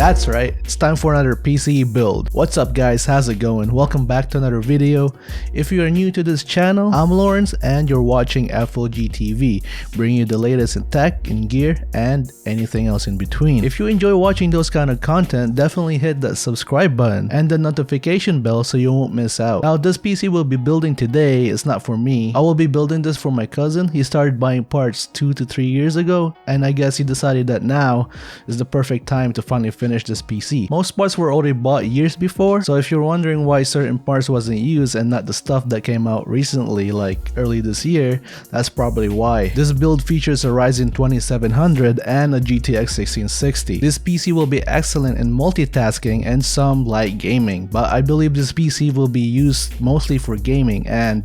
That's right, it's time for another PC build. What's up guys, how's it going? Welcome back to another video. If you are new to this channel, I'm Lawrence and you're watching FLG TV, bringing you the latest in tech, in gear, and anything else in between. If you enjoy watching those kind of content, definitely hit that subscribe button and the notification bell so you won't miss out. Now this PC we'll be building today is not for me. I will be building this for my cousin. He started buying parts 2 to 3 years ago, and I guess he decided that now is the perfect time to finally finish this PC. Most parts were already bought years before, so if you're wondering why certain parts wasn't used and not the stuff that came out recently like early this year, that's probably why. This build features a Ryzen 2700 and a GTX 1660. This PC will be excellent in multitasking and some light gaming, but I believe this PC will be used mostly for gaming, and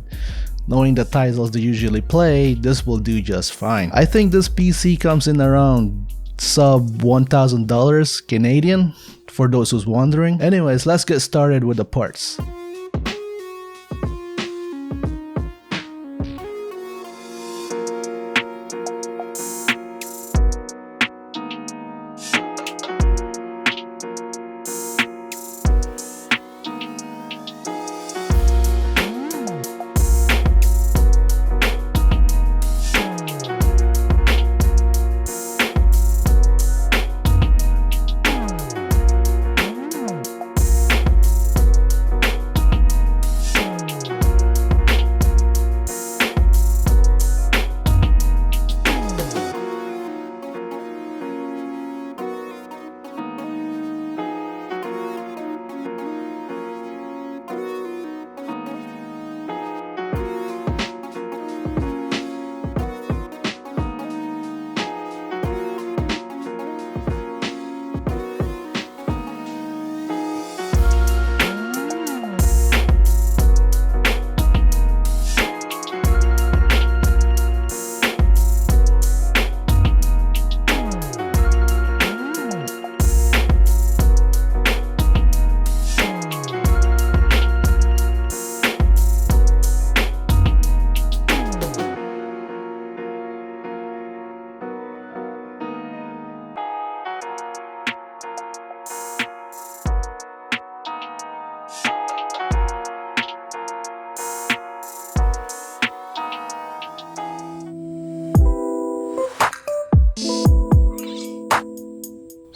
knowing the titles they usually play, this will do just fine. I think this PC comes in around sub $1,000 Canadian, for those who's wondering. Anyways, let's get started with the parts.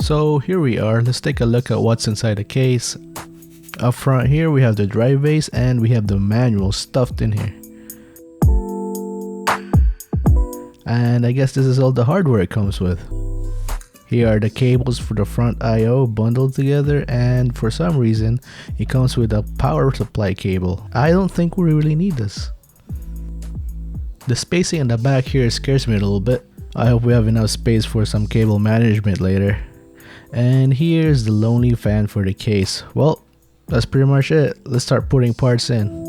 So here we are, let's take a look at what's inside the case. Up front here we have the drive base and we have the manual stuffed in here. And I guess this is all the hardware it comes with. Here are the cables for the front I/O bundled together, and for some reason it comes with a power supply cable. I don't think we really need this. The spacing in the back here scares me a little bit. I hope we have enough space for some cable management later. And here's the lonely fan for the case. Well, that's pretty much it. Let's start putting parts in.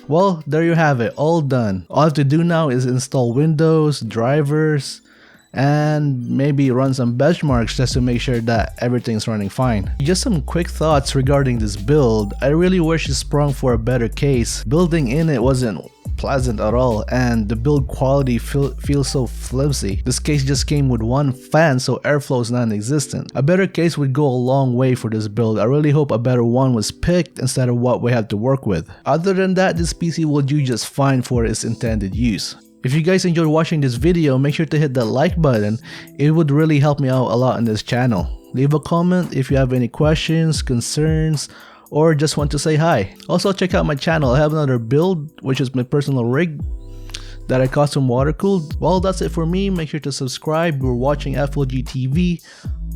Well, there you have it, all done. All I have to do now is install Windows, drivers, and maybe run some benchmarks just to make sure that everything's running fine. Just some quick thoughts regarding this build. I really wish it sprung for a better case. Building in it wasn't pleasant at all, and the build quality feels so flimsy. This case just came with one fan, so airflow is non-existent. A better case would go a long way for this build. I really hope a better one was picked instead of what we have to work with. Other than that, this PC will do just fine for its intended use. If you guys enjoyed watching this video, make sure to hit that like button. It would really help me out a lot on this channel. Leave a comment if you have any questions, concerns, or just want to say hi. Also, check out my channel. I have another build, which is my personal rig that I custom water cooled. Well, that's it for me. Make sure to subscribe. You're watching FLG TV.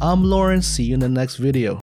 I'm Lawrence. See you in the next video.